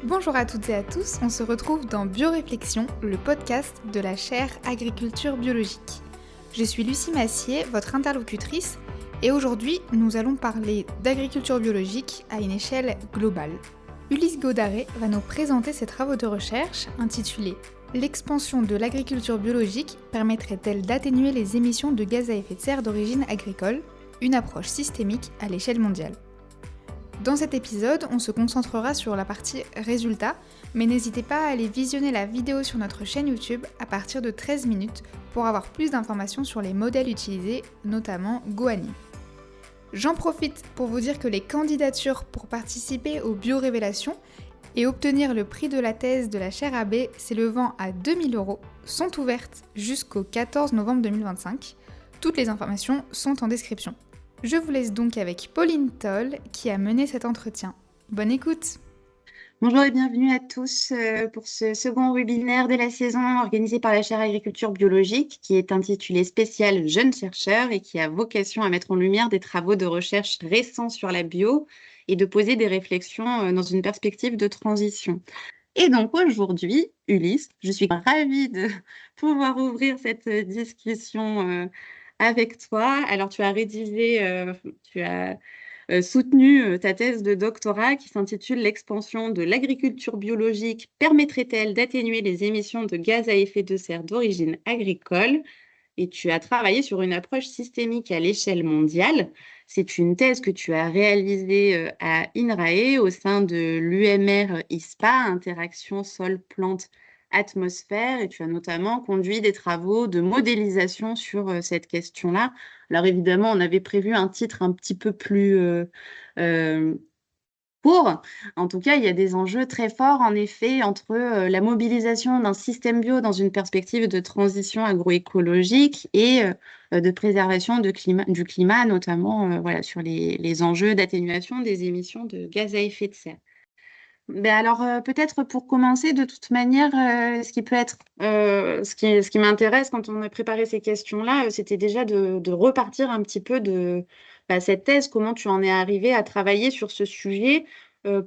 Bonjour à toutes et à tous, on se retrouve dans Bioréflexion, le podcast de la chaire Agriculture biologique. Je suis Lucie Massier, votre interlocutrice, et aujourd'hui nous allons parler d'agriculture biologique à une échelle globale. Ulysse Godaret va nous présenter ses travaux de recherche intitulés L'expansion de l'agriculture biologique permettrait-elle d'atténuer les émissions de gaz à effet de serre d'origine agricole, une approche systémique à l'échelle mondiale. Dans cet épisode, on se concentrera sur la partie résultats, mais n'hésitez pas à aller visionner la vidéo sur notre chaîne YouTube à partir de 13 minutes pour avoir plus d'informations sur les modèles utilisés, notamment Goani. J'en profite pour vous dire que les candidatures pour participer aux Biorévélations et obtenir le prix de la thèse de la chaire AB s'élevant à 2 000 € sont ouvertes jusqu'au 14 novembre 2025. Toutes les informations sont en description. Je vous laisse donc avec Pauline Toll qui a mené cet entretien. Bonne écoute! Bonjour et bienvenue à tous pour ce second webinaire de la saison organisé par la chaire Agriculture biologique qui est intitulé Spécial Jeunes chercheurs et qui a vocation à mettre en lumière des travaux de recherche récents sur la bio et de poser des réflexions dans une perspective de transition. Et donc aujourd'hui, Ulysse, je suis ravie de pouvoir ouvrir cette discussion avec toi. Alors tu as rédigé, tu as soutenu ta thèse de doctorat qui s'intitule L'expansion de l'agriculture biologique permettrait-elle d'atténuer les émissions de gaz à effet de serre d'origine agricole? Et tu as travaillé sur une approche systémique à l'échelle mondiale. C'est une thèse que tu as réalisée à INRAE au sein de l'UMR ISPA, Interaction sol-plante-atmosphère, et tu as notamment conduit des travaux de modélisation sur cette question-là. Alors évidemment, on avait prévu un titre un petit peu plus euh, court. En tout cas, il y a des enjeux très forts, en effet, entre la mobilisation d'un système bio dans une perspective de transition agroécologique et de préservation du climat, notamment voilà, sur les enjeux d'atténuation des émissions de gaz à effet de serre. Ben alors, peut-être pour commencer, de toute manière, ce qui peut être, ce qui m'intéresse quand on a préparé ces questions-là, c'était déjà de repartir un petit peu de cette thèse, comment tu en es arrivé à travailler sur ce sujet.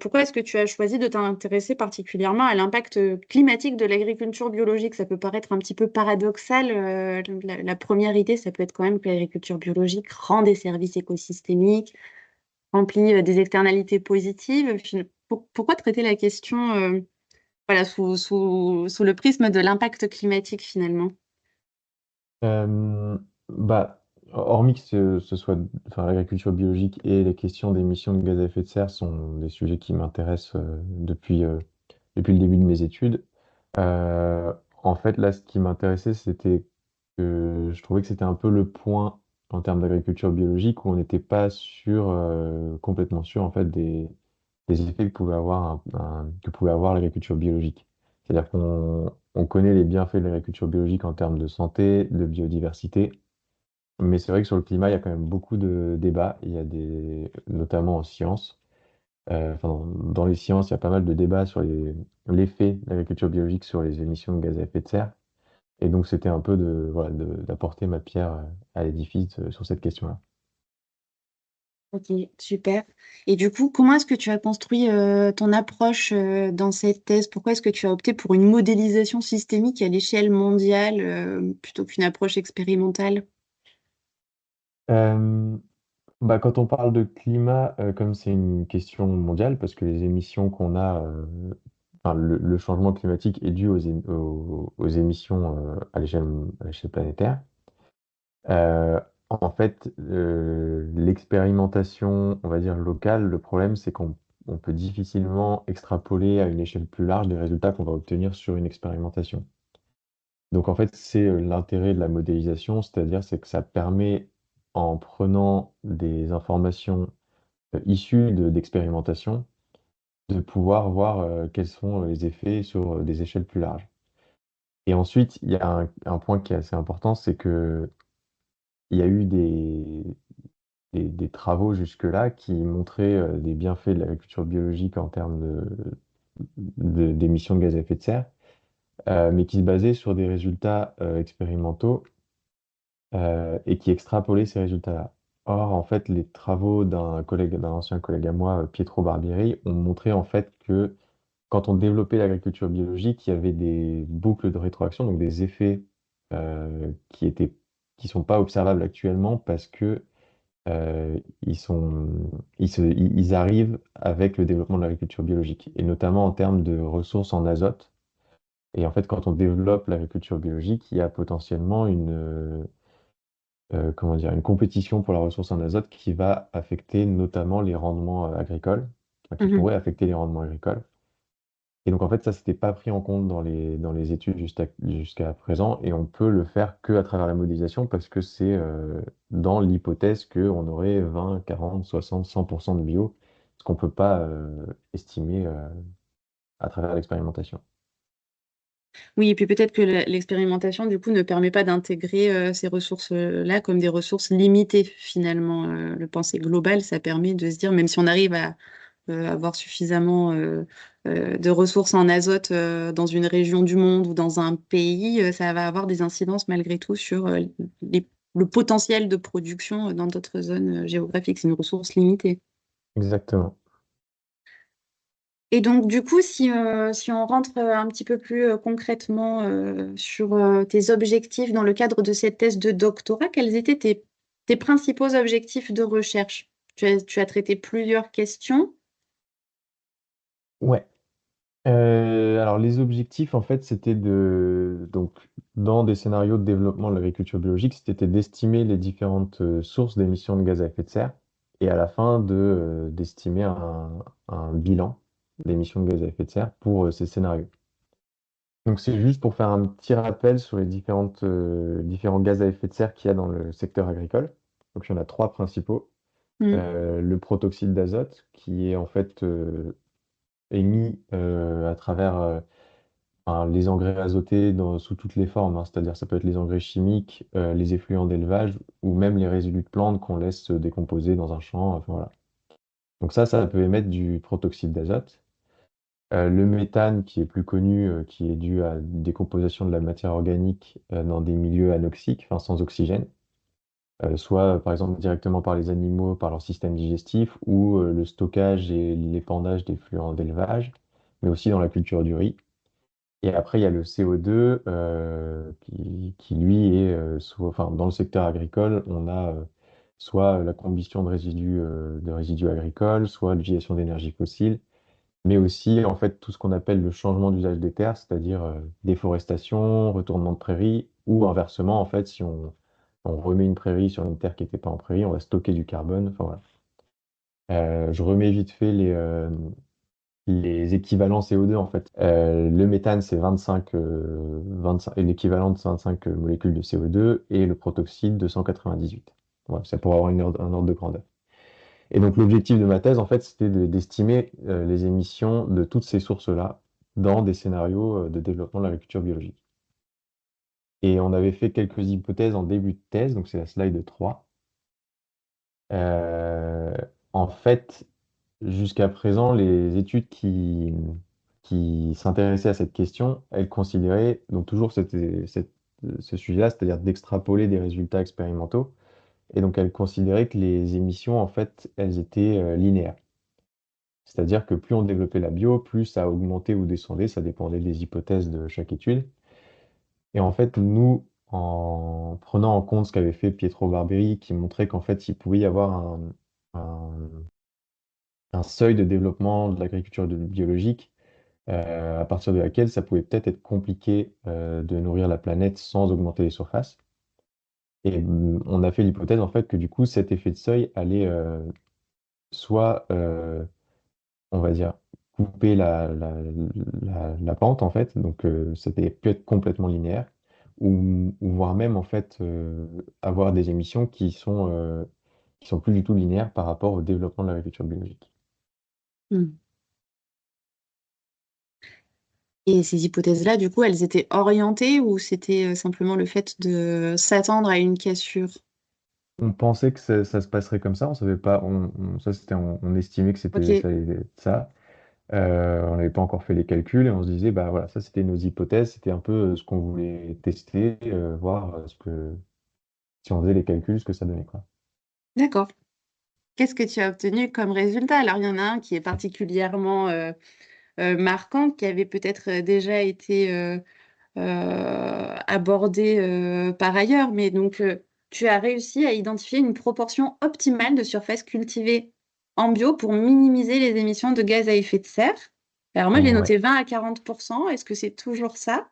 Pourquoi est-ce que tu as choisi de t'intéresser particulièrement à l'impact climatique de l'agriculture biologique? Ça peut paraître un petit peu paradoxal. La première idée, ça peut être quand même que l'agriculture biologique rend des services écosystémiques, remplit des externalités positives. Pourquoi traiter la question voilà, sous le prisme de l'impact climatique finalement? Euh, bah, hormis que ce soit, enfin, l'agriculture biologique et les questions d'émissions de gaz à effet de serre sont des sujets qui m'intéressent depuis le début de mes études. Euh, En fait, là, ce qui m'intéressait, c'était que je trouvais que c'était un peu le point en termes d'agriculture biologique où on n'était pas sûr, complètement sûr en fait des effets que pouvait avoir que pouvait avoir l'agriculture biologique. C'est-à-dire qu'on connaît les bienfaits de l'agriculture biologique en termes de santé, de biodiversité, mais c'est vrai que sur le climat, il y a quand même beaucoup de débats. Il y a notamment en sciences, enfin, dans les sciences, il y a pas mal de débats sur l'effet de l'agriculture biologique sur les émissions de gaz à effet de serre. Et donc, c'était un peu voilà, d'apporter ma pierre à l'édifice sur cette question-là. Ok, super. Et du coup, comment est-ce que tu as construit ton approche dans cette thèse? Pourquoi est-ce que tu as opté pour une modélisation systémique à l'échelle mondiale plutôt qu'une approche expérimentale? Euh, Quand on parle de climat, comme c'est une question mondiale, parce que les émissions qu'on a, enfin, le changement climatique est dû aux émissions à l'échelle planétaire. En fait, l'expérimentation, on va dire locale, le problème, c'est qu'on peut difficilement extrapoler à une échelle plus large les résultats qu'on va obtenir sur une expérimentation. Donc en fait, c'est l'intérêt de la modélisation, c'est-à-dire c'est que ça permet, en prenant des informations issues d'expérimentation, de pouvoir voir quels sont les effets sur des échelles plus larges. Et ensuite, il y a un point qui est assez important, c'est que il y a eu des travaux jusque-là qui montraient des bienfaits de l'agriculture biologique en termes d'émissions de gaz à effet de serre, mais qui se basaient sur des résultats expérimentaux et qui extrapolaient ces résultats-là. Or, en fait, les travaux d'un ancien collègue à moi, Pietro Barbieri, ont montré en fait que quand on développait l'agriculture biologique, il y avait des boucles de rétroaction, donc des effets qui sont pas observables actuellement parce que ils sont, ils arrivent avec le développement de l'agriculture biologique, et notamment en termes de ressources en azote. Et en fait, quand on développe l'agriculture biologique, il y a potentiellement comment dire, une compétition pour la ressource en azote qui va affecter notamment les rendements agricoles, enfin, qui Mhm. pourrait affecter les rendements agricoles. Et donc, en fait, ça, c'était pas pris en compte dans les études jusqu'à présent, et on peut le faire que à travers la modélisation parce que c'est dans l'hypothèse qu'on aurait 20, 40, 60, 100% de bio, ce qu'on peut pas estimer à travers l'expérimentation. Oui, et puis peut-être que l'expérimentation, du coup, ne permet pas d'intégrer ces ressources-là comme des ressources limitées, finalement. Le penser global, ça permet de se dire, même si on arrive à avoir suffisamment de ressources en azote dans une région du monde ou dans un pays, ça va avoir des incidences malgré tout sur le potentiel de production dans d'autres zones géographiques. C'est une ressource limitée. Exactement. Et donc, du coup, si on rentre un petit peu plus concrètement sur tes objectifs dans le cadre de cette thèse de doctorat, quels étaient tes principaux objectifs de recherche? Tu as traité plusieurs questions. Ouais. Alors les objectifs, en fait, c'était donc, dans des scénarios de développement de l'agriculture biologique, c'était d'estimer les différentes sources d'émissions de gaz à effet de serre, et à la fin d'estimer un bilan d'émissions de gaz à effet de serre pour ces scénarios. Donc c'est juste pour faire un petit rappel sur les différents gaz à effet de serre qu'il y a dans le secteur agricole. Donc il y en a trois principaux. Mm. Le protoxyde d'azote, qui est en fait émis à travers enfin, les engrais azotés sous toutes les formes, hein. C'est-à-dire ça peut être les engrais chimiques, les effluents d'élevage, ou même les résidus de plantes qu'on laisse se décomposer dans un champ. Enfin, voilà. Donc ça peut émettre du protoxyde d'azote. Le méthane, qui est plus connu, qui est dû à une décomposition de la matière organique dans des milieux anoxiques, enfin sans oxygène, soit par exemple directement par les animaux, par leur système digestif, ou le stockage et l'épandage des fluents d'élevage, mais aussi dans la culture du riz. Et après, il y a le CO2 qui lui, est enfin, dans le secteur agricole, on a soit la combustion de résidus agricoles, soit l'utilisation d'énergie fossile, mais aussi en fait tout ce qu'on appelle le changement d'usage des terres, c'est-à-dire déforestation, retournement de prairies, ou inversement, en fait, si on remet une prairie sur une terre qui n'était pas en prairie, on va stocker du carbone. Enfin, voilà. Je remets vite fait les équivalents CO2 en fait. Le méthane, c'est 25, et l'équivalent de 25 molécules de CO2, et le protoxyde de 198. Voilà, c'est pour avoir un ordre de grandeur. Et donc l'objectif de ma thèse, en fait, c'était d'estimer les émissions de toutes ces sources-là dans des scénarios de développement de l'agriculture biologique. Et on avait fait quelques hypothèses en début de thèse, donc c'est la slide 3. Euh, En fait, jusqu'à présent, les études qui s'intéressaient à cette question, elles considéraient donc toujours ce sujet-là, c'est-à-dire d'extrapoler des résultats expérimentaux. Et donc elles considéraient que les émissions, en fait, elles étaient linéaires. C'est-à-dire que plus on développait la bio, plus ça augmentait ou descendait, ça dépendait des hypothèses de chaque étude. Et en fait, nous, en prenant en compte ce qu'avait fait Pietro Barberi, qui montrait qu'en fait, il pouvait y avoir un- un seuil de développement de l'agriculture biologique, à partir de laquelle ça pouvait peut-être être compliqué de nourrir la planète sans augmenter les surfaces. Et on a fait l'hypothèse en fait que du coup cet effet de seuil allait soit, on va dire, couper la pente en fait, donc ça peut être complètement linéaire, ou voire même en fait avoir des émissions qui sont plus du tout linéaires par rapport au développement de l'agriculture biologique. Mm. Et ces hypothèses-là, du coup, elles étaient orientées ou c'était simplement le fait de s'attendre à une cassure? On pensait que ça se passerait comme ça, on savait pas, ça c'était, on estimait que c'était Ok, ça allait être ça. On n'avait pas encore fait les calculs, et on se disait, bah voilà, ça c'était nos hypothèses, c'était un peu ce qu'on voulait tester, voir si on faisait les calculs, ce que ça donnait, quoi. d'accord. Qu'est-ce que tu as obtenu comme résultat? Alors, il y en a un qui est particulièrement marquantes qui avaient peut-être déjà été abordées par ailleurs. Mais donc, tu as réussi à identifier une proportion optimale de surface cultivée en bio pour minimiser les émissions de gaz à effet de serre. Alors moi, j'ai Ouais. noté 20 à 40%. Est-ce que c'est toujours ça?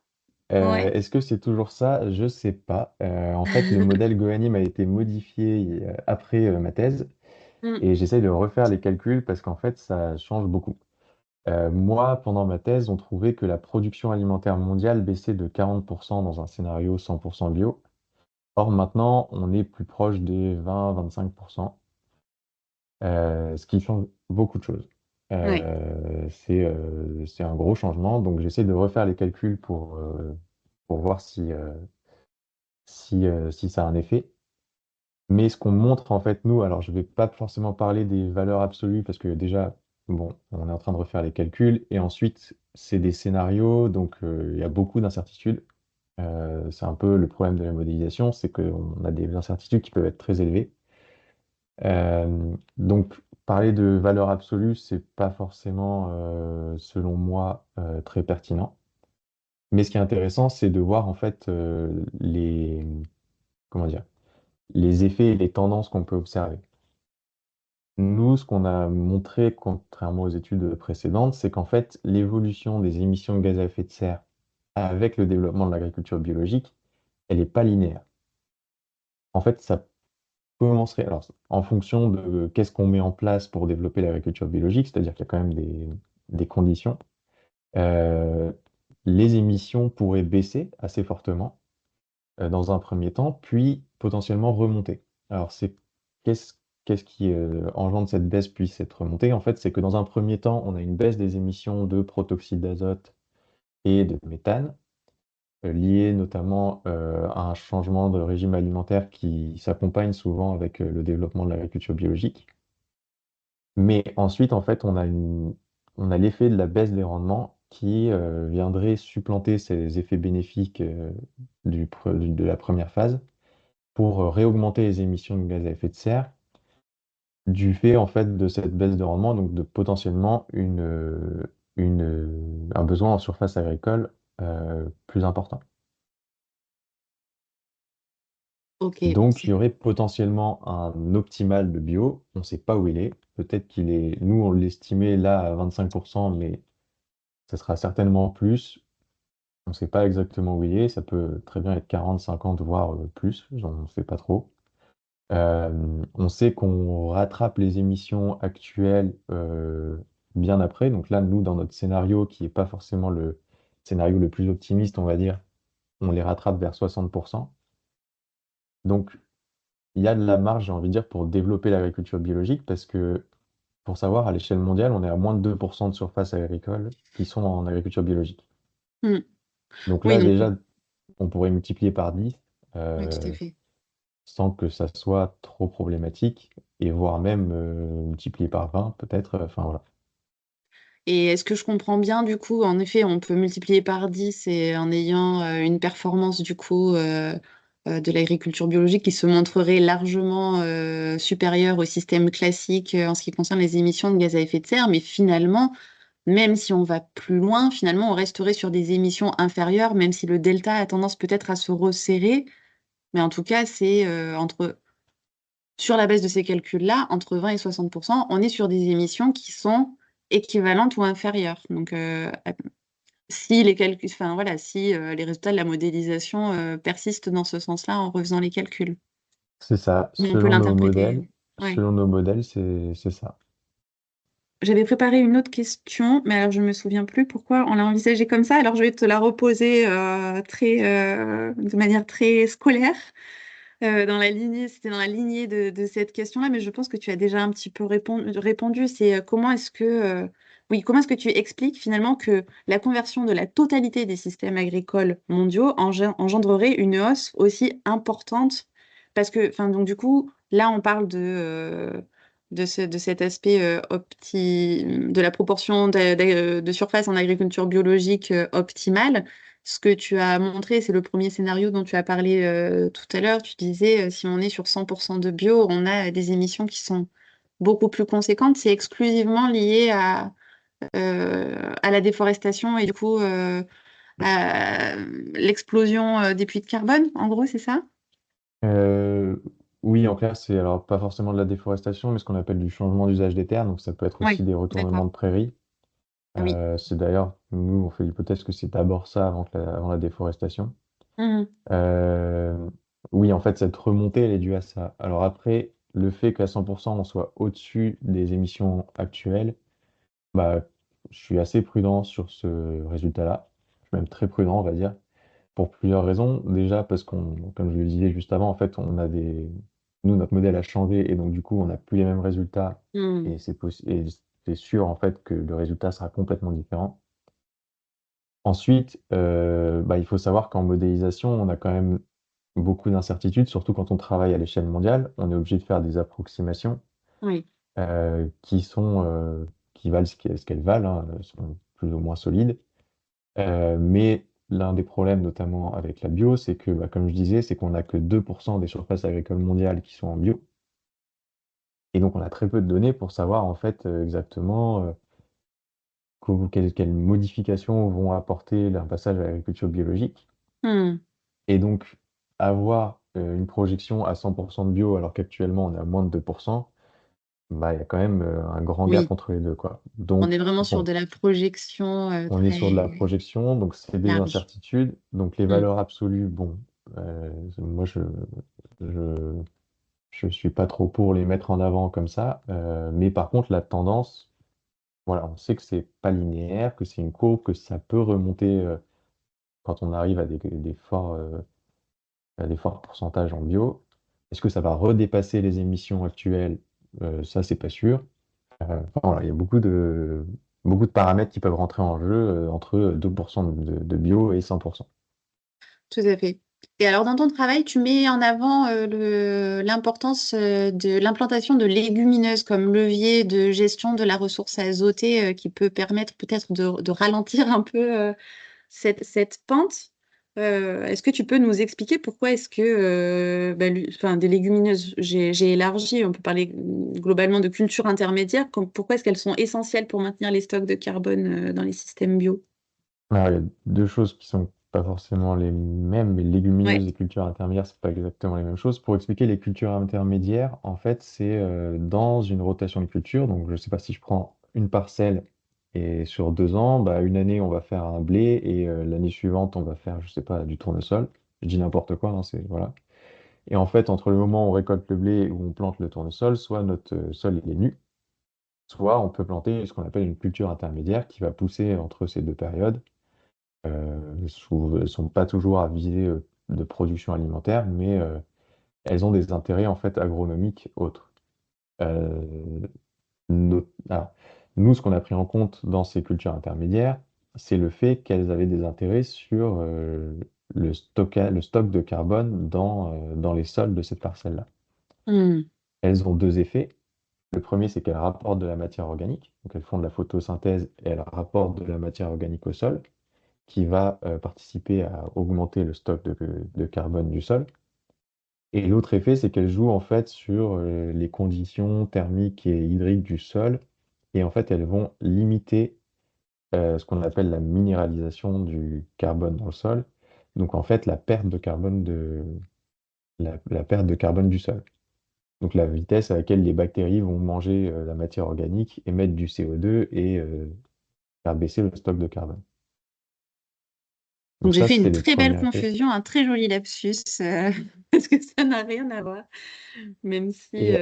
Ouais. Est-ce que c'est toujours ça? Je sais pas. En fait, le modèle Gohanim a été modifié après ma thèse Mm. et j'essaye de refaire les calculs parce qu'en fait, ça change beaucoup. Moi, pendant ma thèse, on trouvait que la production alimentaire mondiale baissait de 40% dans un scénario 100% bio. Or, maintenant, on est plus proche des 20-25%, ce qui change beaucoup de choses. Ouais. C'est un gros changement, donc j'essaie de refaire les calculs pour voir si ça a un effet. Mais ce qu'on montre en fait, nous, alors je vais pas forcément parler des valeurs absolues parce que déjà, bon, on est en train de refaire les calculs et ensuite, c'est des scénarios, donc il y a beaucoup d'incertitudes. C'est un peu le problème de la modélisation, c'est qu'on a des incertitudes qui peuvent être très élevées. Donc, parler de valeurs absolues, c'est pas forcément, selon moi, très pertinent. Mais ce qui est intéressant, c'est de voir en fait comment dire, les effets et les tendances qu'on peut observer. Nous, ce qu'on a montré, contrairement aux études précédentes, c'est qu'en fait, l'évolution des émissions de gaz à effet de serre avec le développement de l'agriculture biologique, elle n'est pas linéaire. En fait, ça commencerait, alors, en fonction de qu'est-ce qu'on met en place pour développer l'agriculture biologique, c'est-à-dire qu'il y a quand même des conditions, euh, les émissions pourraient baisser assez fortement dans un premier temps, puis potentiellement remonter. Alors, qu'est-ce, qu'est-ce qui engendre cette baisse puis cette remontée? En fait, c'est que dans un premier temps, on a une baisse des émissions de protoxyde d'azote et de méthane, liées notamment à un changement de régime alimentaire qui s'accompagne souvent avec le développement de l'agriculture biologique. Mais ensuite, en fait, on a l'effet de la baisse des rendements qui viendrait supplanter ces effets bénéfiques de la première phase pour réaugmenter les émissions de gaz à effet de serre du fait en fait de cette baisse de rendement, donc de potentiellement un besoin en surface agricole plus important. Ok. Donc il y aurait potentiellement un optimal de bio, on ne sait pas où il est, peut-être qu'il est, nous on l'estimait là à 25%, mais ça sera certainement plus, on ne sait pas exactement où il est, ça peut très bien être 40, 50, voire plus, on ne sait pas trop. On sait qu'on rattrape les émissions actuelles bien après. Donc là, nous, dans notre scénario, qui n'est pas forcément le scénario le plus optimiste, on va dire, on les rattrape vers 60%. Donc il y a de la marge, j'ai envie de dire, pour développer l'agriculture biologique, parce que, pour savoir, à l'échelle mondiale, on est à moins de 2% de surface agricole qui sont en agriculture biologique. Mm. Donc Oui, là, donc, déjà, on pourrait multiplier par 10. oui, tout à euh, fait. sans que ça soit trop problématique, et voire même multiplié par 20 peut-être. Enfin voilà. Et est-ce que je comprends bien, du coup, en effet, on peut multiplier par 10 et en ayant une performance, du coup, de l'agriculture biologique qui se montrerait largement supérieure au système classique en ce qui concerne les émissions de gaz à effet de serre, mais finalement, même si on va plus loin, finalement, on resterait sur des émissions inférieures, même si le delta a tendance peut-être à se resserrer. Mais en tout cas, c'est sur la base de ces calculs-là, entre 20 et 60%, on est sur des émissions qui sont équivalentes ou inférieures. Donc, si les calculs, enfin voilà, si les résultats de la modélisation persistent dans ce sens-là en refaisant les calculs. C'est ça. Mais on peut l'interpréter. Ouais. Selon nos modèles, c'est ça. J'avais préparé une autre question, mais alors je me souviens plus pourquoi on l'a envisagée comme ça. Alors je vais te la reposer de manière très scolaire. Dans la lignée, c'était dans la lignée de cette question-là, mais je pense que tu as déjà un petit peu répondu. C'est comment est-ce que, oui, comment est-ce que tu expliques finalement que la conversion de la totalité des systèmes agricoles mondiaux engendrerait une hausse aussi importante? Parce que, enfin, donc du coup, là, on parle de cet aspect de la proportion de surface en agriculture biologique optimale. Ce que tu as montré, c'est le premier scénario dont tu as parlé tout à l'heure. Tu disais, si on est sur 100% de bio, on a des émissions qui sont beaucoup plus conséquentes. C'est exclusivement lié à la déforestation et du coup à l'explosion des puits de carbone, en gros, c'est ça? Euh, oui, en clair, c'est alors pas forcément de la déforestation, mais ce qu'on appelle du changement d'usage des terres. Donc ça peut être aussi Oui, des retournements d'accord. de prairies. Ah oui. C'est d'ailleurs, nous, on fait l'hypothèse que c'est d'abord ça avant la déforestation. Mhm. Euh, oui, en fait, cette remontée, elle est due à ça. Alors après, le fait qu'à 100% on soit au-dessus des émissions actuelles, bah, je suis assez prudent sur ce résultat-là. Je suis même très prudent, on va dire, pour plusieurs raisons. Déjà, parce comme je le disais juste avant, en fait, nous, notre modèle a changé et donc, du coup, on n'a plus les mêmes résultats Mhm. et et c'est sûr, en fait, que le résultat sera complètement différent. Ensuite, bah, il faut savoir qu'en modélisation, on a quand même beaucoup d'incertitudes, surtout quand on travaille à l'échelle mondiale. On est obligé de faire des approximations Oui. qui qui valent ce qu'elles valent, hein, sont plus ou moins solides. Mais l'un des problèmes, notamment avec la bio, c'est que, bah, comme je disais, c'est qu'on n'a que 2% des surfaces agricoles mondiales qui sont en bio. Et donc, on a très peu de données pour savoir en fait exactement quelles modifications vont apporter un passage à l'agriculture biologique. Mhm. Et donc, avoir une projection à 100% de bio alors qu'actuellement on est à moins de 2%, bah, il y a quand même un grand gap Oui. entre les deux, quoi. On est Donc, vraiment sur bon, de la projection on est sur de la très projection, donc c'est des large. incertitudes. Donc, les Mhm. valeurs absolues, bon, moi, je, je suis pas trop pour les mettre en avant comme ça. Mais par contre, la tendance, voilà, on sait que c'est pas linéaire, que c'est une courbe, que ça peut remonter quand on arrive à des forts pourcentages en bio. Est-ce que ça va redépasser les émissions actuelles? Ça, c'est pas sûr. Enfin, voilà, il y a beaucoup de paramètres qui peuvent rentrer en jeu entre 2% de bio et 100%. Tout à fait. Et alors, dans ton travail, tu mets en avant l'importance de l'implantation de légumineuses comme levier de gestion de la ressource azotée qui peut permettre peut-être de ralentir un peu cette pente. Est-ce que tu peux nous expliquer pourquoi est-ce que enfin, des légumineuses, j'ai élargi, on peut parler globalement de cultures intermédiaires, pourquoi est-ce qu'elles sont essentielles pour maintenir les stocks de carbone dans les systèmes bio? Alors, il y a deux choses qui sont pas forcément les mêmes, mais Ouais. légumineuses et cultures intermédiaires, c'est pas exactement les mêmes choses. Pour expliquer les cultures intermédiaires, en fait, c'est dans une rotation de culture. Donc, je sais pas si je prends une parcelle et sur 2 ans, bah, une année, on va faire un blé et l'année suivante, on va faire, je sais pas, du tournesol. Je dis n'importe quoi, hein, voilà. Et en fait, entre le moment où on récolte le blé et où on plante le tournesol, soit notre sol il est nu, soit on peut planter ce qu'on appelle une culture intermédiaire qui va pousser entre ces deux périodes. Elles sont pas toujours à visée de production alimentaire, mais elles ont des intérêts en fait agronomiques autres. Euh, alors, nous, ce qu'on a pris en compte dans ces cultures intermédiaires, c'est le fait qu'elles avaient des intérêts sur le stock de carbone dans les sols de cette parcelle-là. Hmm. Elles ont deux effets. Le premier, c'est qu'elles rapportent de la matière organique. Donc, elles font de la photosynthèse et elles rapportent de la matière organique au sol, qui va participer à augmenter le stock de carbone du sol. Et l'autre effet, c'est qu'elles jouent en fait sur les conditions thermiques et hydriques du sol. Et en fait, elles vont limiter ce qu'on appelle la minéralisation du carbone dans le sol. Donc, en fait, la perte de carbone du sol. Donc la vitesse à laquelle les bactéries vont manger la matière organique, émettre du CO2 et faire baisser le stock de carbone. Donc Donc j'ai ça, fait c'est une le très belle premier effet. confusion, un très joli lapsus, parce que ça n'a rien à voir, même si... Et,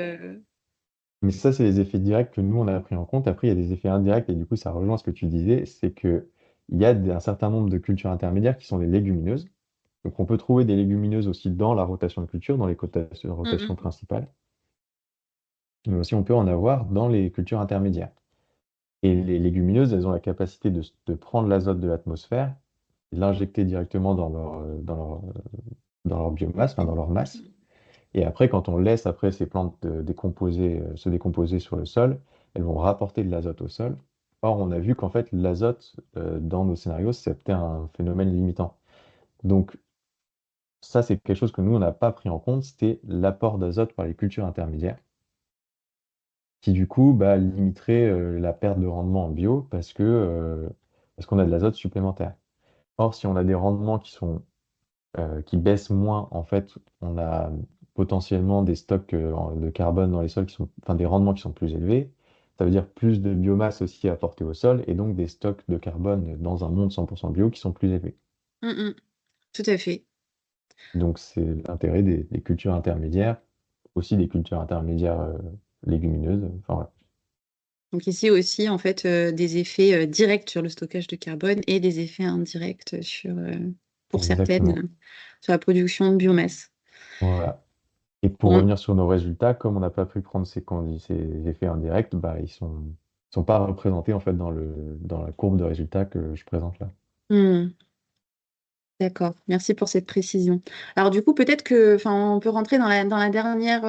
mais ça, c'est les effets directs que nous, on a pris en compte. Après, il y a des effets indirects, et du coup, ça rejoint ce que tu disais, c'est que il y a un certain nombre de cultures intermédiaires qui sont les légumineuses. Donc on peut trouver des légumineuses aussi dans la rotation de culture, dans les rotations Mhm. principales, mais aussi on peut en avoir dans les cultures intermédiaires. Et les légumineuses, elles ont la capacité de prendre l'azote de l'atmosphère, l'injecter directement dans leur biomasse, enfin, dans leur masse. Et après, quand on laisse après ces plantes se décomposer sur le sol, elles vont rapporter de l'azote au sol. Or, on a vu qu'en fait, l'azote, dans nos scénarios, c'était un phénomène limitant. Donc, ça, c'est quelque chose que nous, on n'a pas pris en compte, c'était l'apport d'azote par les cultures intermédiaires. qui du coup limiterait la perte de rendement en bio parce qu'on a de l'azote supplémentaire. Or, si on a des rendements qui baissent moins, en fait, on a potentiellement des stocks de carbone dans les sols enfin des rendements qui sont plus élevés. Ça veut dire plus de biomasse aussi apportée au sol et donc des stocks de carbone dans un monde 100% bio qui sont plus élevés. Mm, mm. Tout à fait. Donc, c'est l'intérêt des cultures intermédiaires, aussi des cultures intermédiaires légumineuses. Enfin, voilà. Donc ici aussi, en fait, des effets directs sur le stockage de carbone et des effets indirects pour certaines, Exactement. sur la production de biomasse. Voilà. Et pour Bon, revenir sur nos résultats, comme on n'a pas pu prendre ces effets indirects, ils sont pas représentés en fait dans la courbe de résultats que je présente là. hmm, d'accord, merci pour cette précision. Alors du coup, peut-être que, enfin, on peut rentrer dans la dernière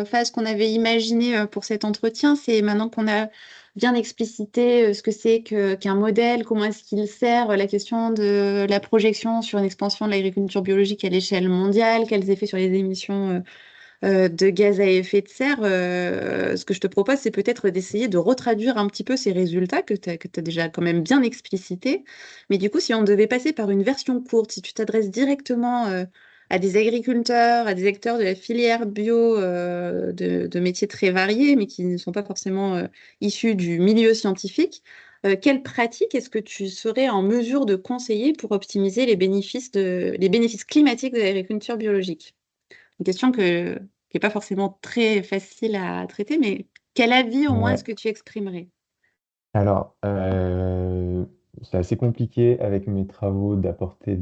phase qu'on avait imaginée pour cet entretien. C'est maintenant qu'on a bien explicité ce que c'est qu'un modèle, comment est-ce qu'il sert, la question de la projection sur une expansion de l'agriculture biologique à l'échelle mondiale, quels effets sur les émissions de gaz à effet de serre, ce que je te propose, c'est peut-être d'essayer de retraduire un petit peu ces résultats que tu as déjà quand même bien explicités. Mais du coup, si on devait passer par une version courte, si tu t'adresses directement à des agriculteurs, à des acteurs de la filière bio, de métiers très variés, mais qui ne sont pas forcément issus du milieu scientifique, quelles pratiques est-ce que tu serais en mesure de conseiller pour optimiser les bénéfices climatiques de l'agriculture biologique? Une question qui n'est pas forcément très facile à traiter, mais quel avis au moins est-ce Ouais. que tu exprimerais? Alors, c'est assez compliqué avec mes travaux d'apporter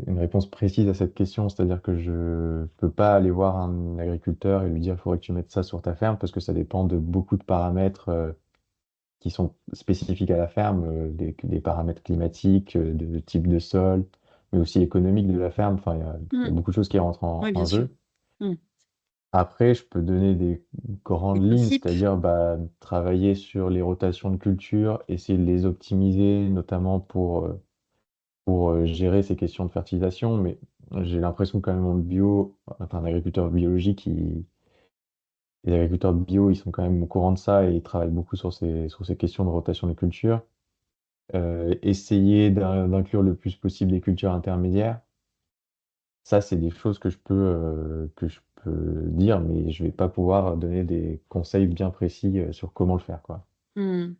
une réponse précise à cette question, c'est-à-dire que je peux pas aller voir un agriculteur et lui dire, il faudrait que tu mettes ça sur ta ferme, parce que ça dépend de beaucoup de paramètres qui sont spécifiques à la ferme, des paramètres climatiques, de type de sol, mais aussi économiques de la ferme. Enfin, il y Hmm, a beaucoup de choses qui rentrent oui, bien en sûr. jeu. Hmm. Après, je peux donner des Des grandes lignes, principes? c'est-à-dire travailler sur les rotations de culture, essayer de les optimiser, notamment pour gérer ces questions de fertilisation. Mais j'ai l'impression quand même en bio, enfin, un agriculteur biologique, les agriculteurs bio, ils sont quand même au courant de ça et ils travaillent beaucoup sur ces questions de rotation de culture. Essayer d'inclure le plus possible des cultures intermédiaires. Ça, c'est des choses que je peux dire, mais je vais pas pouvoir donner des conseils bien précis sur comment le faire, quoi. Hmm.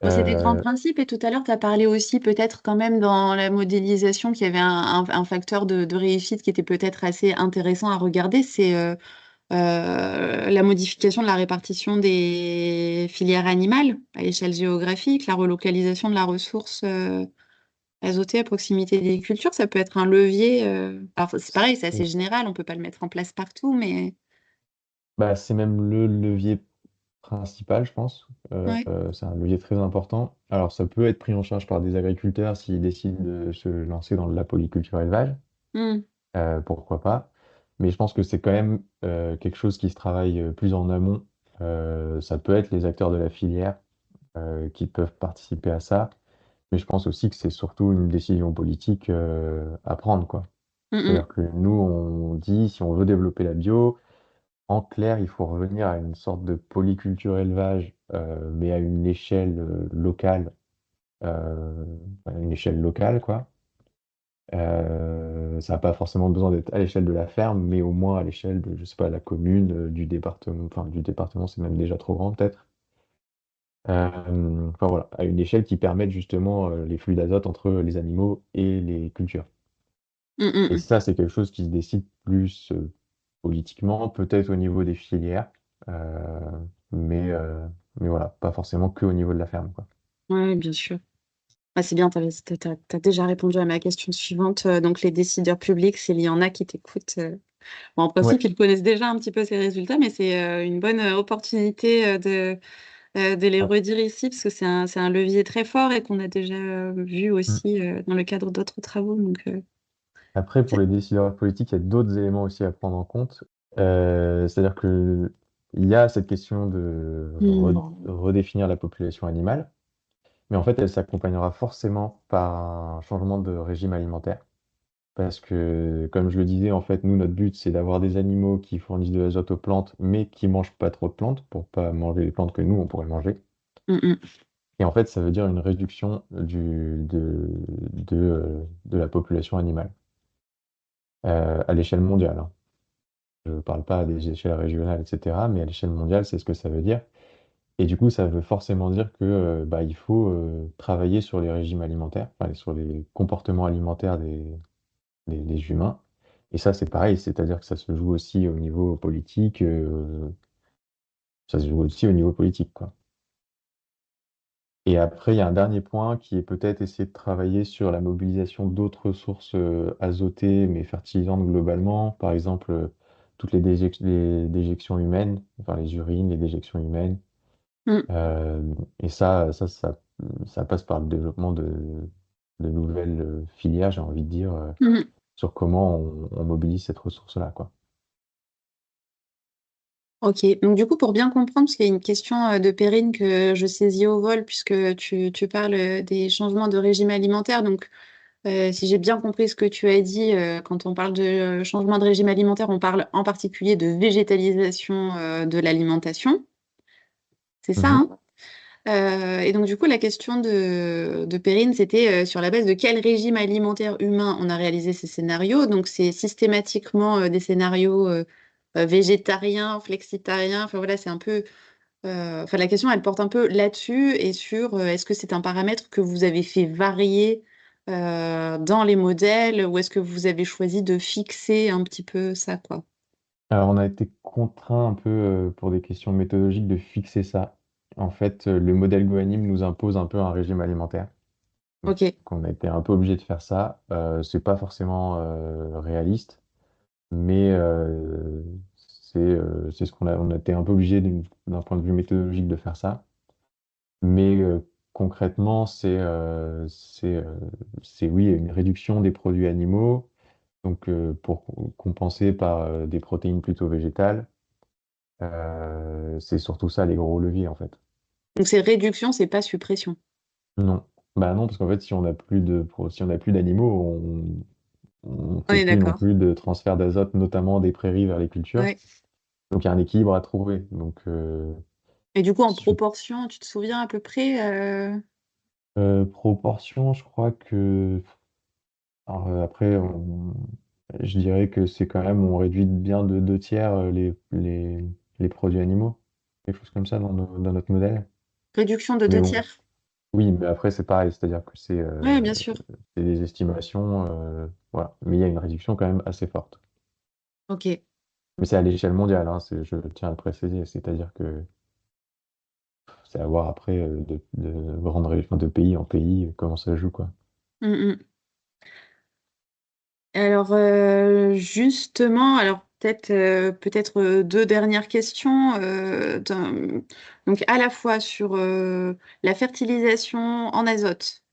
Bon, c'est des grands Euh, principes et tout à l'heure, tu as parlé aussi peut-être quand même dans la modélisation qu'il y avait un facteur de réussite qui était peut-être assez intéressant à regarder, c'est la modification de la répartition des filières animales à échelle géographique, la relocalisation de la ressource azotée à proximité des cultures, ça peut être un levier. Alors, c'est pareil, c'est assez général, on peut pas le mettre en place partout, mais c'est même le levier principal, je pense. ouais. C'est un levier très important. Alors, ça peut être pris en charge par des agriculteurs s'ils décident de se lancer dans la polyculture élevage. Hmm, Pourquoi pas. Mais je pense que c'est quand même quelque chose qui se travaille plus en amont. Ça peut être les acteurs de la filière qui peuvent participer à ça. Mais je pense aussi que c'est surtout une décision politique à prendre, quoi. hmm, C'est-à-dire hmm. que nous, on dit, si on veut développer la bio, en clair, il faut revenir à une sorte de polyculture élevage, mais à une échelle locale, euh, à une échelle locale, quoi. Ça n'a pas forcément besoin d'être à l'échelle de la ferme, mais au moins à l'échelle de, je sais pas, la commune, du département, enfin du département, c'est même déjà trop grand peut-être. Enfin voilà, à une échelle qui permette justement les flux d'azote entre les animaux et les cultures. Hmm, hmm, Et hmm. ça, c'est quelque chose qui se décide plus politiquement, peut-être au niveau des filières, euh, mais, euh, mais voilà, pas forcément que au niveau de la ferme, quoi. Ouais, bien sûr. Ah, c'est bien, tu as déjà répondu à ma question suivante. Donc, les décideurs publics, s'il y en a qui t'écoutent, bon, en Ouais. principe, ils connaissent déjà un petit peu ces résultats, mais c'est une bonne opportunité de les redire ici, parce que c'est un levier très fort et qu'on a déjà vu Mm. aussi dans le cadre d'autres travaux. Donc, Après, pour c'est- les décideurs politiques, il y a d'autres éléments aussi à prendre en compte. C'est-à-dire que il y a cette question de Hmm. redéfinir la population animale, mais en fait, elle s'accompagnera forcément par un changement de régime alimentaire. parce que, comme je le disais, en fait, nous, notre but, c'est d'avoir des animaux qui fournissent de l'azote aux plantes, mais qui mangent pas trop de plantes pour pas manger les plantes que nous, on pourrait manger. Mm, mm. Et en fait, ça veut dire une réduction de la population animale à l'échelle mondiale, hein. Je ne parle pas des échelles régionales, etc., mais à l'échelle mondiale, c'est ce que ça veut dire. Et du coup, ça veut forcément dire que bah, il faut travailler sur les régimes alimentaires, enfin, sur les comportements alimentaires des humains. Et ça, c'est pareil, c'est-à-dire que ça se joue aussi au niveau politique, ça se joue aussi au niveau politique, quoi. Et après, il y a un dernier point qui est peut-être essayer de travailler sur la mobilisation d'autres sources azotées, mais fertilisantes globalement. Par exemple, toutes les déjections humaines, enfin les urines, les déjections humaines. Mm, Et ça passe par le développement de nouvelles filières, j'ai envie de dire, mm. sur comment on mobilise cette ressource-là, quoi. Ok, donc du coup, pour bien comprendre, parce qu'il y a une question de Perrine que je saisis au vol, puisque tu parles des changements de régime alimentaire. Donc, si j'ai bien compris ce que tu as dit, quand on parle de changement de régime alimentaire, on parle en particulier de végétalisation de l'alimentation. C'est ça, Mhm. hein? Et donc, du coup, la question de Perrine, c'était sur la base de quel régime alimentaire humain on a réalisé ces scénarios. Donc, c'est systématiquement des scénarios végétariens, flexitariens. Enfin, voilà, c'est un peu. Enfin, la question, elle porte un peu là-dessus et sur est-ce que c'est un paramètre que vous avez fait varier dans les modèles ou est-ce que vous avez choisi de fixer un petit peu ça, quoi. Alors, on a été contraint un peu pour des questions méthodologiques de fixer ça. En fait, le modèle Gohanim nous impose un peu un régime alimentaire. Donc, Ok. on a été un peu obligé de faire ça. C'est pas forcément réaliste, mais c'est ce on a été un peu obligé d'un point de vue méthodologique de faire ça. Mais concrètement, c'est oui, une réduction des produits animaux, donc pour compenser par des protéines plutôt végétales. C'est surtout ça les gros leviers en fait. Donc, c'est réduction, c'est pas suppression. Non, bah non, parce qu'en fait, si on a plus d'animaux, on On fait est plus non d'accord. plus de transfert d'azote, notamment des prairies vers les cultures. Ouais. Donc il y a un équilibre à trouver. Donc Et du coup, en su- proportion, tu te souviens à peu près proportion, je crois que alors, après, je dirais que c'est quand même, on réduit bien de 2 tiers les produits animaux, quelque chose comme ça dans notre modèle. réduction de Mais deux bon, tiers? oui, mais après c'est pareil, c'est-à-dire que Oui, bien sûr. c'est des estimations, voilà. Mais il y a une réduction quand même assez forte. Ok. Mais c'est à l'échelle mondiale, hein, je tiens à le préciser, c'est-à-dire que c'est à voir après de pays en pays comment ça joue, quoi. Mm, mm. Alors, justement, alors peut-être deux dernières questions. Donc, à la fois sur la fertilisation en azote.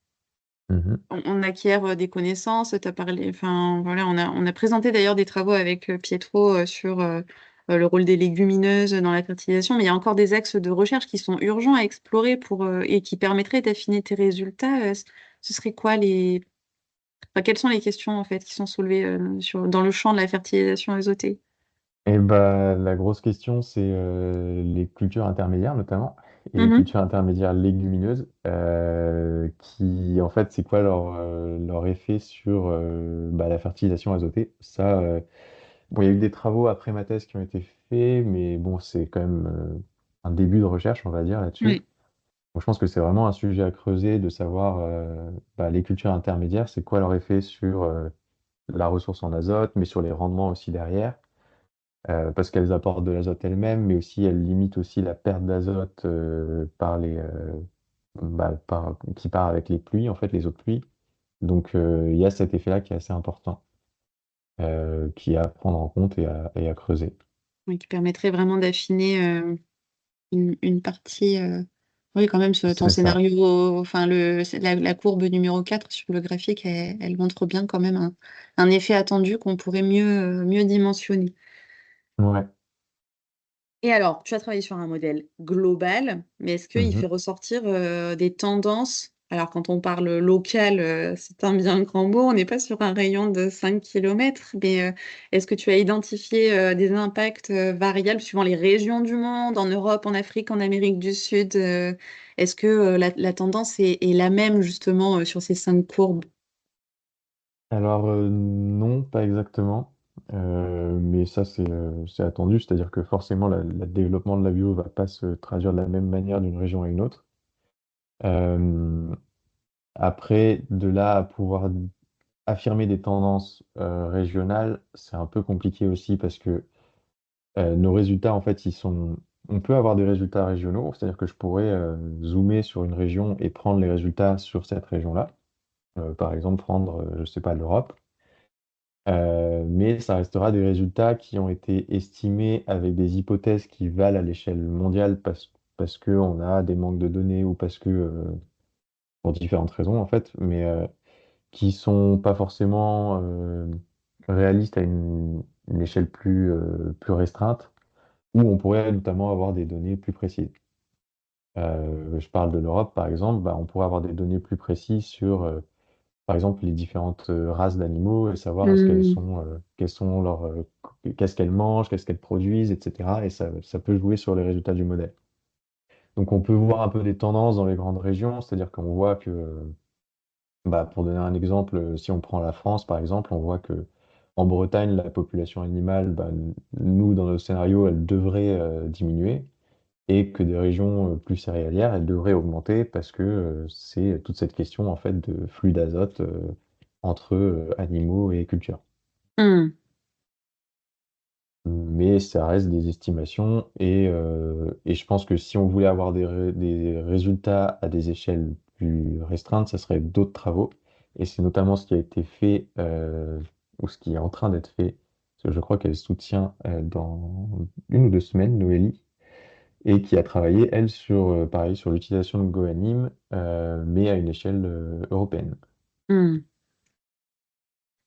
Mhm. On acquiert des connaissances, tu as parlé, enfin voilà, on a présenté d'ailleurs des travaux avec Pietro sur le rôle des légumineuses dans la fertilisation, mais il y a encore des axes de recherche qui sont urgents à explorer et qui permettraient d'affiner tes résultats. Ce serait quoi enfin, quelles sont les questions en fait qui sont soulevées dans le champ de la fertilisation azotée? Et bah, la grosse question, c'est les cultures intermédiaires notamment, et les Mhm. cultures intermédiaires légumineuses, qui en fait, c'est quoi leur effet sur bah, la fertilisation azotée. Ça, bon, il y a eu des travaux après ma thèse qui ont été faits, mais bon, c'est quand même un début de recherche, on va dire, là-dessus. Oui. Donc, je pense que c'est vraiment un sujet à creuser de savoir bah, les cultures intermédiaires, c'est quoi leur effet sur la ressource en azote, mais sur les rendements aussi derrière, parce qu'elles apportent de l'azote elles-mêmes, mais aussi elles limitent aussi la perte d'azote qui part avec les pluies, en fait, les eaux de pluie. Donc il y a cet effet-là qui est assez important, qui est à prendre en compte et à creuser. Oui, qui permettrait vraiment d'affiner une partie. Oui, quand même, ton C'est ça. scénario, enfin, la courbe numéro 4 sur le graphique, elle montre bien quand même un effet attendu qu'on pourrait mieux dimensionner. Ouais. Et alors, tu as travaillé sur un modèle global, mais est-ce qu'il fait Mhm. ressortir des tendances Alors, quand on parle local, c'est un bien grand mot. On n'est pas sur un rayon de 5 kilomètres, mais est-ce que tu as identifié des impacts variables suivant les régions du monde, en Europe, en Afrique, en Amérique du Sud? Est-ce que la tendance est la même justement sur ces 5 courbes? Alors, non, pas exactement. Mais ça, c'est attendu, c'est-à-dire que forcément, le développement de la bio va pas se traduire de la même manière d'une région à une autre. Euh, Après, de là à pouvoir affirmer des tendances régionales, c'est un peu compliqué aussi parce que nos résultats, en fait, on peut avoir des résultats régionaux, c'est-à-dire que je pourrais zoomer sur une région et prendre les résultats sur cette région-là. Par exemple, prendre, je sais pas, l'Europe. Mais ça restera des résultats qui ont été estimés avec des hypothèses qui valent à l'échelle mondiale parce qu'on a des manques de données ou parce que, pour différentes raisons en fait, mais qui sont pas forcément réalistes à une échelle plus restreinte, où on pourrait notamment avoir des données plus précises. Je parle de l'Europe par exemple, bah, on pourrait avoir des données plus précises sur par exemple, les différentes races d'animaux et savoir est-ce Hmm. quelles sont qu'est-ce qu'elles mangent, qu'est-ce qu'elles produisent, etc. Et ça peut jouer sur les résultats du modèle. Donc, on peut voir un peu des tendances dans les grandes régions, c'est-à-dire qu'on voit que, bah, pour donner un exemple, si on prend la France, par exemple, on voit que en Bretagne, la population animale, bah, nous, dans nos scénarios, elle devrait diminuer et que des régions plus céréalières, elles devraient augmenter parce que c'est toute cette question en fait de flux d'azote entre animaux et culture. Hmm. Mais ça reste des estimations et je pense que si on voulait avoir des résultats à des échelles plus restreintes, ça serait d'autres travaux. Et c'est notamment ce qui a été fait ou ce qui est en train d'être fait, parce que je crois qu'elle soutient dans 1 ou 2 semaines, Noélie, et qui a travaillé, elle, pareil, sur l'utilisation de GoAnim, mais à une échelle européenne. Hmm.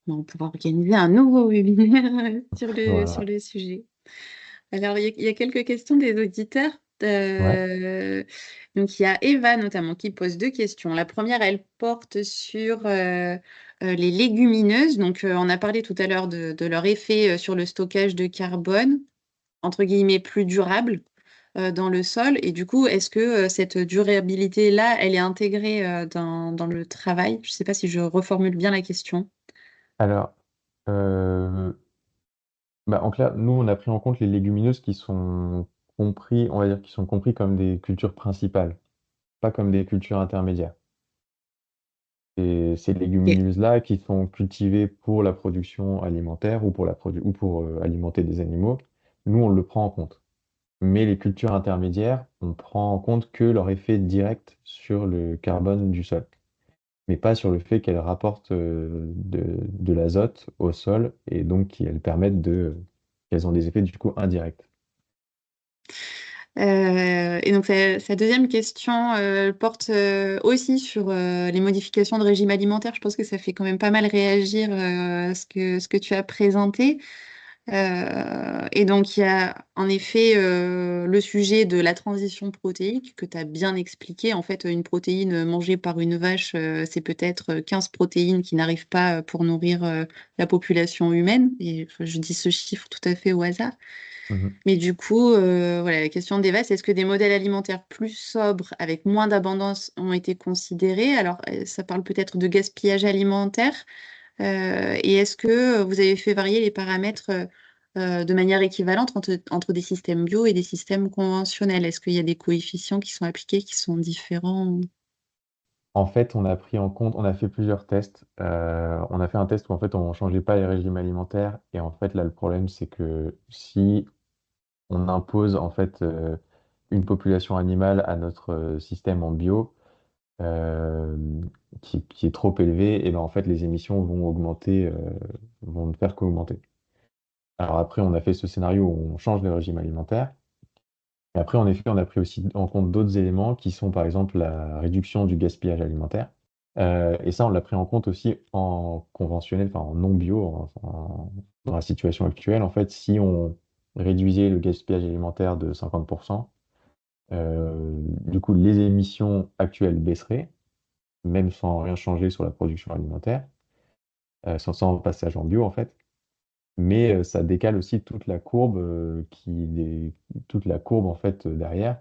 Bon, on pourra organiser un nouveau webinaire sur Voilà. le sujet. Alors, il y a quelques questions des auditeurs. Ouais. Donc, il y a Eva notamment qui pose 2 questions. La première, elle porte sur les légumineuses. Donc, on a parlé tout à l'heure de leur effet sur le stockage de carbone, entre guillemets, plus durable dans le sol. Et du coup, est-ce que cette durabilité-là, elle est intégrée dans le travail? Je ne sais pas si je reformule bien la question. Alors, euh, bah, en clair, nous, on a pris en compte les légumineuses qui sont compris, on va dire, qui sont compris comme des cultures principales, pas comme des cultures intermédiaires. Et ces Ok. légumineuses-là qui sont cultivées pour la production alimentaire ou pour alimenter des animaux, nous, on le prend en compte. Mais les cultures intermédiaires, on prend en compte que leur effet direct sur le carbone du sol, mais pas sur le fait qu'elles rapportent de l'azote au sol et donc qu'elles ont des effets du coup indirects. Et donc, sa deuxième question porte aussi sur les modifications de régime alimentaire. Je pense que ça fait quand même pas mal réagir ce que tu as présenté. Et donc, il y a en effet le sujet de la transition protéique que tu as bien expliqué. En fait, une protéine mangée par une vache, c'est peut-être 15 protéines qui n'arrivent pas pour nourrir la population humaine. Et enfin, je dis ce chiffre tout à fait au hasard. Mhm. Mais du coup, voilà, la question d'Eva, c'est est-ce que des modèles alimentaires plus sobres, avec moins d'abondance, ont été considérés? Alors, ça parle peut-être de gaspillage alimentaire. Et est-ce que vous avez fait varier les paramètres de manière équivalente entre des systèmes bio et des systèmes conventionnels? Est-ce qu'il y a des coefficients qui sont appliqués qui sont différents? En fait, on a fait plusieurs tests. On a fait un test où en fait on changeait pas les régimes alimentaires et en fait là le problème c'est que si on impose en fait une population animale à notre système en bio euh, qui est trop élevé, et ben en fait les émissions vont augmenter, vont ne faire qu'augmenter. Alors après on a fait ce scénario où on change les régimes alimentaires. Et après en effet on a pris aussi en compte d'autres éléments qui sont par exemple la réduction du gaspillage alimentaire. Et ça, on l'a pris en compte aussi en conventionnel, enfin en non bio, dans la situation actuelle. En fait, si on réduisait le gaspillage alimentaire de 50%, du coup, les émissions actuelles baisseraient, même sans rien changer sur la production alimentaire, sans passage en bio en fait. Mais ça décale aussi toute la courbe toute la courbe en fait derrière.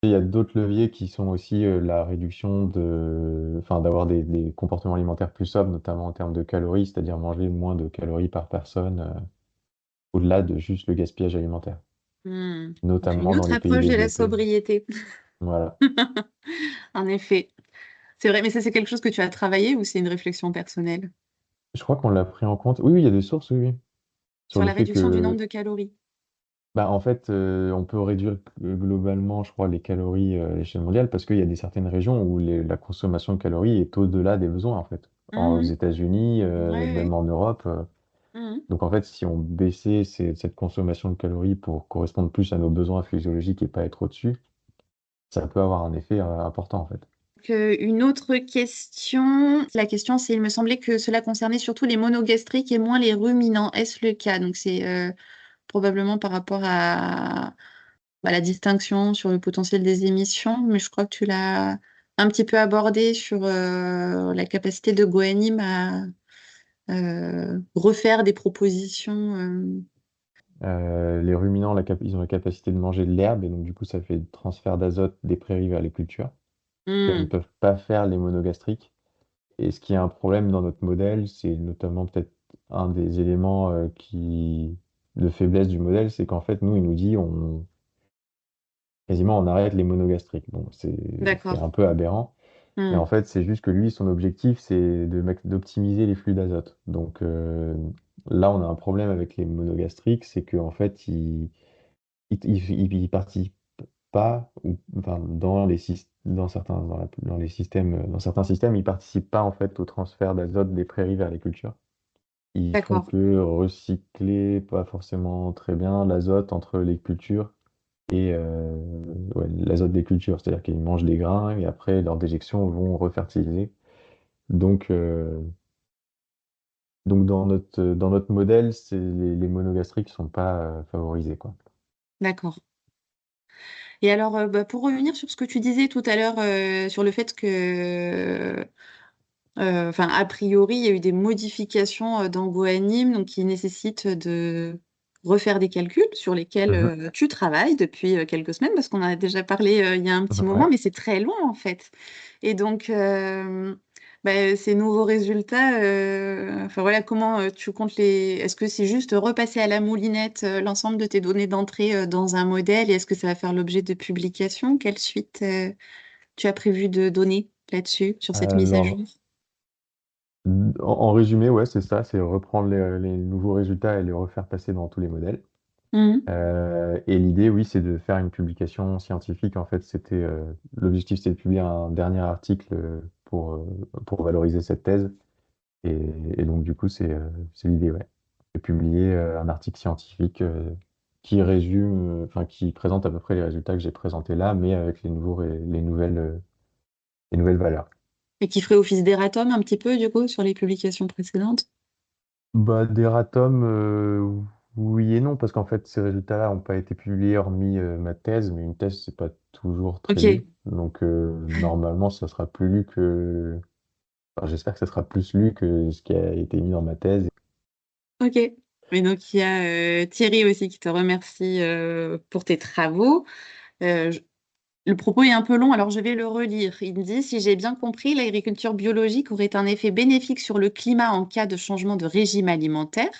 Et il y a d'autres leviers qui sont aussi la réduction enfin, d'avoir des comportements alimentaires plus sobres, notamment en termes de calories, c'est-à-dire manger moins de calories par personne, au-delà de juste le gaspillage alimentaire, Donc, une notamment dans autre les pays approche de la développés. sobriété. Voilà. En effet. C'est vrai, mais ça, c'est quelque chose que tu as travaillé ou c'est une réflexion personnelle Je crois qu'on l'a pris en compte. Oui, oui, il y a des sources, oui, oui, sur sur le la fait réduction du nombre que, de calories? bah, en fait, on peut réduire globalement, je crois, les calories à l'échelle mondiale parce qu'il y a certaines régions où la consommation de calories est au-delà des besoins, en fait. Aux Mhm. États-Unis, Ouais, même ouais. en Europe. Mhm. Donc, en fait, si on baissait cette consommation de calories pour correspondre plus à nos besoins physiologiques et pas être au-dessus, ça peut avoir un effet important, en fait. Une autre question. La question, c'est, il me semblait que cela concernait surtout les monogastriques et moins les ruminants. Est-ce le cas? Donc, c'est probablement par rapport à la distinction sur le potentiel des émissions, mais je crois que tu l'as un petit peu abordé sur la capacité de Gohanim à refaire des propositions. Les ruminants, ils ont la capacité de manger de l'herbe et donc, du coup, ça fait le transfert d'azote des prairies vers les cultures, que ne Hmm, peuvent pas faire les monogastriques. Et ce qui est un problème dans notre modèle, c'est notamment peut-être un des éléments de faiblesse du modèle, c'est qu'en fait, nous, il nous dit quasiment on arrête les monogastriques. Bon, c'est d'accord. un peu aberrant, mais Hmm, en fait, c'est juste que lui, son objectif, c'est d'optimiser les flux d'azote. Donc là, on a un problème avec les monogastriques, c'est qu'en fait, ils participent pas, enfin, dans certains systèmes, ils participent pas en fait au transfert d'azote des prairies vers les cultures. Ils font d'accord, que recycler, pas forcément très bien, l'azote entre les cultures et ouais, l'azote des cultures, c'est-à-dire qu'ils mangent des grains et après leurs déjections vont refertiliser. Donc, donc dans notre modèle, les monogastriques sont pas favorisés, quoi. d'accord. Et alors, bah, pour revenir sur ce que tu disais tout à l'heure, sur le fait que, enfin, a priori, il y a eu des modifications dans GoAnim, donc qui nécessitent de refaire des calculs sur lesquels Mhm. tu travailles depuis quelques semaines, parce qu'on en a déjà parlé il y a un petit moment, Ouais. mais c'est très long en fait. Et donc, bah, ces nouveaux résultats, enfin voilà, comment tu comptes les... Est-ce que c'est juste repasser à la moulinette l'ensemble de tes données d'entrée dans un modèle, et est-ce que ça va faire l'objet de publications? Quelle suite tu as prévu de donner là-dessus, sur cette mise à jour? Alors, en résumé, ouais, c'est ça, c'est reprendre les nouveaux résultats et les refaire passer dans tous les modèles. Mhm. Et l'idée, oui, c'est de faire une publication scientifique. En fait, l'objectif, c'était de publier un dernier article pour valoriser cette thèse. Et, et donc, du coup, c'est l'idée, ouais. De publier un article scientifique qui résume, enfin, qui présente à peu près les résultats que j'ai présentés là, mais avec les nouvelles valeurs. Et qui ferait office d'erratum un petit peu, du coup, sur les publications précédentes? Bah, d'Eratom, oui et non, parce qu'en fait, ces résultats-là n'ont pas été publiés hormis ma thèse, mais une thèse, c'est pas toujours très lu. Ok, Donc, normalement, ça sera plus lu que. Enfin, j'espère que ça sera plus lu que ce qui a été mis dans ma thèse. ok. Mais donc, il y a Thierry aussi qui te remercie pour tes travaux. Euh, je- le propos est un peu long, alors je vais le relire. Il me dit, si j'ai bien compris, l'agriculture biologique aurait un effet bénéfique sur le climat en cas de changement de régime alimentaire.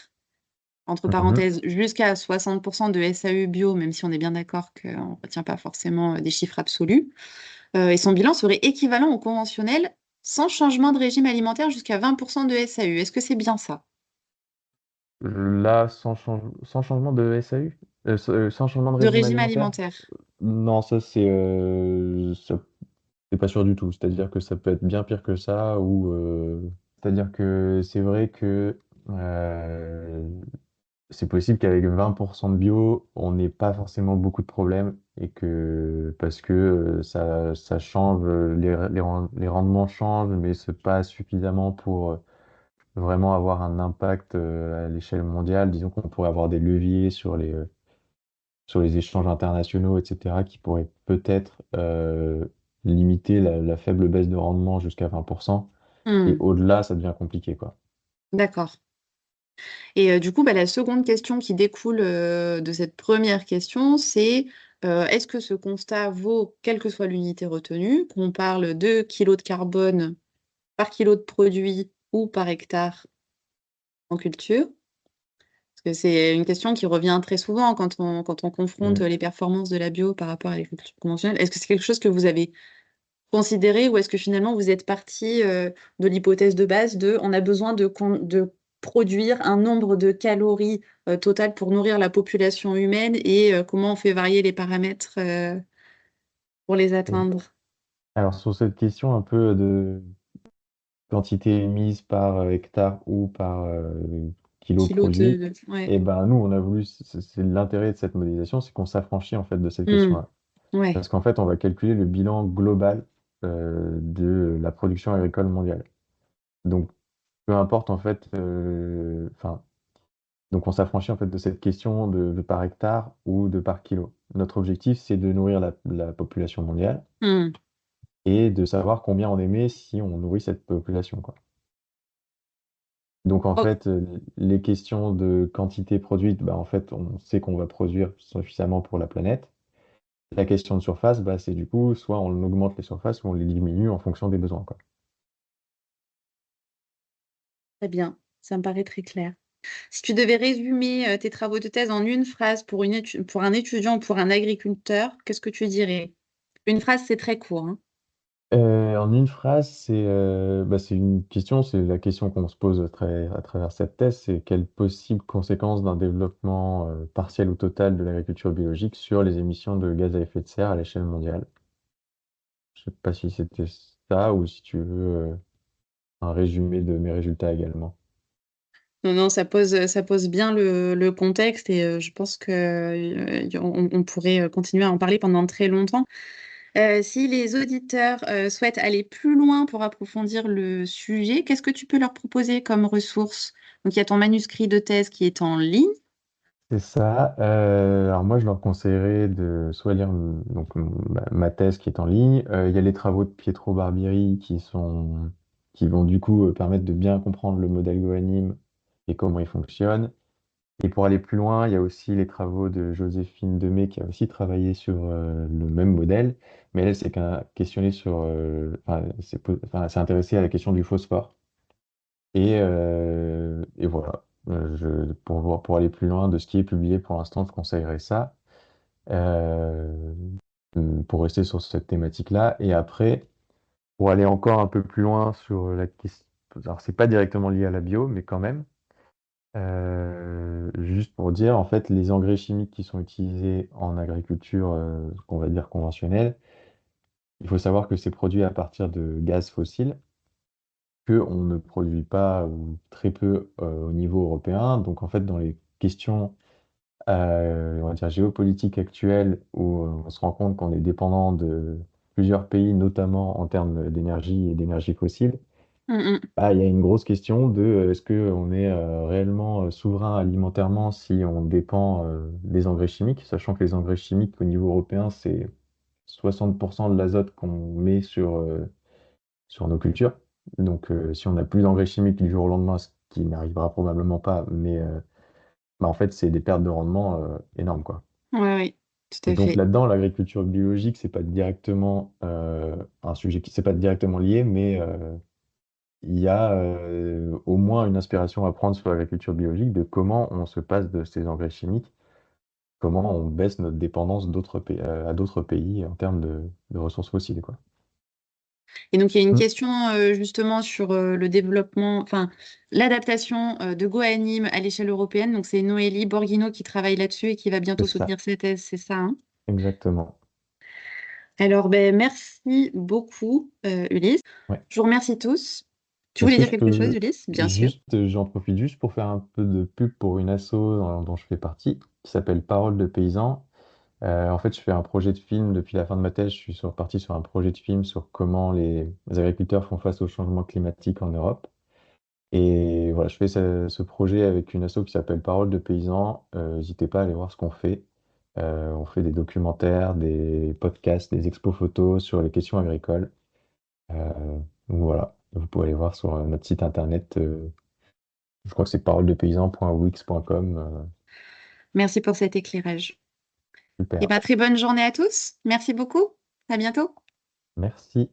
Entre Mhm. parenthèses, jusqu'à 60% de SAE bio, même si on est bien d'accord qu'on ne retient pas forcément des chiffres absolus. Et son bilan serait équivalent au conventionnel sans changement de régime alimentaire jusqu'à 20% de SAU. Est-ce que c'est bien ça? Là, sans changement de SAU? Sans changement de De régime régime alimentaire? alimentaire. Non, c'est pas sûr du tout. C'est-à-dire que ça peut être bien pire que ça, ou c'est-à-dire que c'est vrai que euh, c'est possible qu'avec 20% de bio, on n'ait pas forcément beaucoup de problèmes et que parce que ça change, les rendements changent, mais c'est pas suffisamment pour vraiment avoir un impact à l'échelle mondiale. Disons qu'on pourrait avoir des leviers sur les échanges internationaux, etc., qui pourraient peut-être limiter la faible baisse de rendement jusqu'à 20%. Et Hmm, au-delà, ça devient compliqué, quoi. d'accord. Et du coup, bah, la seconde question qui découle de cette première question, c'est est-ce que ce constat vaut, quelle que soit l'unité retenue, qu'on parle de kilos de carbone par kilo de produit ou par hectare en culture? Parce que c'est une question qui revient très souvent quand on confronte Mm. les performances de la bio par rapport à l'agriculture conventionnelle. Est-ce que c'est quelque chose que vous avez considéré ou est-ce que finalement vous êtes parti de l'hypothèse de base de on a besoin de produire un nombre de calories total pour nourrir la population humaine et comment on fait varier les paramètres pour les Et atteindre? alors, sur cette question un peu de quantité émise par hectare ou par kilo Kilos produit, Ouais. et ben nous, on a voulu, c'est l'intérêt de cette modélisation, c'est qu'on s'affranchit en fait de cette Hmm. question-là. Ouais. Parce qu'en fait, on va calculer le bilan global de la production agricole mondiale. Donc, peu importe en fait, enfin, donc on s'affranchit en fait de cette question de par hectare ou de par kilo. Notre objectif, c'est de nourrir la population mondiale Hmm. et de savoir combien on émet si on nourrit cette population, quoi. Donc en Oh, fait, les questions de quantité produite, bah, en fait, on sait qu'on va produire suffisamment pour la planète. La question de surface, bah, c'est du coup, soit on augmente les surfaces ou on les diminue en fonction des besoins, quoi. très bien. Ça me paraît très clair. Si tu devais résumer tes travaux de thèse en une phrase pour pour un étudiant ou pour un agriculteur, qu'est-ce que tu dirais? Une phrase, c'est très court, hein. En une phrase, bah, c'est une question, c'est la question qu'on se pose à travers cette thèse, c'est quelles possibles conséquences d'un développement partiel ou total de l'agriculture biologique sur les émissions de gaz à effet de serre à l'échelle mondiale? Je sais pas si c'était ça ou si tu veux un résumé de mes résultats également. Non, non, ça pose bien le contexte et je pense que on pourrait continuer à en parler pendant très longtemps. Si les auditeurs souhaitent aller plus loin pour approfondir le sujet, qu'est-ce que tu peux leur proposer comme ressources? Donc, il y a ton manuscrit de thèse qui est en ligne. C'est ça. Alors moi, je leur conseillerais de soit lire donc, ma thèse qui est en ligne. Il y a les travaux de Pietro Barbieri qui vont du coup permettre de bien comprendre le modèle GoAnim et comment il fonctionne. Et pour aller plus loin, il y a aussi les travaux de Joséphine Demey qui a aussi travaillé sur le même modèle, mais elle s'est questionnée sur, enfin, s'est intéressée à la question du phosphore. Et voilà. Pour aller plus loin de ce qui est publié pour l'instant, je conseillerais ça. euh, pour rester sur cette thématique-là. Et après, pour aller encore un peu plus loin sur la question. Alors, c'est pas directement lié à la bio, mais quand même. Juste pour dire, en fait, les engrais chimiques qui sont utilisés en agriculture, qu'on va dire conventionnelle, il faut savoir que c'est produit à partir de gaz fossiles que on ne produit pas ou très peu au niveau européen. Donc en fait, dans les questions on va dire géopolitiques actuelles, où on se rend compte qu'on est dépendant de plusieurs pays, notamment en termes d'énergie et d'énergie fossile, Mm, bah, il y a une grosse question de est-ce qu'on est réellement souverain alimentairement si on dépend des engrais chimiques, sachant que les engrais chimiques au niveau européen, c'est 60% de l'azote qu'on met sur nos cultures. Donc, si on n'a plus d'engrais chimiques du jour au lendemain, ce qui n'arrivera probablement pas, mais bah, en fait, c'est des pertes de rendement énormes, quoi. mm. Ouais, oui, tout Et à donc fait. là-dedans, l'agriculture biologique, c'est pas directement un sujet qui c'est pas directement lié, mais il y a au moins une inspiration à prendre sur l'agriculture biologique de comment on se passe de ces engrais chimiques, comment on baisse notre dépendance à d'autres pays en termes de ressources fossiles, quoi. Et donc, il y a une Mm. question justement sur le développement, enfin, l'adaptation de GoAnim à l'échelle européenne. Donc, c'est Noélie Borghino qui travaille là-dessus et qui va C'est bientôt ça, soutenir cette thèse, c'est ça, hein? exactement. Alors, ben, merci beaucoup, Ulysse. Ouais. Je vous remercie tous. Tu Est-ce voulais que dire je quelque chose, peux Ulysse? Bien sûr. j'en profite juste pour faire un peu de pub pour une asso dont je fais partie, qui s'appelle Parole de paysans. En fait, je fais un projet de film depuis la fin de ma thèse. Parti sur un projet de film sur comment les agriculteurs font face au changement climatique en Europe. Et voilà, je fais ce projet avec une asso qui s'appelle Parole de paysans. N'hésitez pas à aller voir ce qu'on fait. On fait des documentaires, des podcasts, des expos photos sur les questions agricoles. Euh, donc voilà, vous pouvez aller voir sur notre site internet. Je crois que c'est paroledepaysan.wix.com. Merci pour cet éclairage. Et Super. bien, très bonne journée à tous. Merci beaucoup. À bientôt. Merci.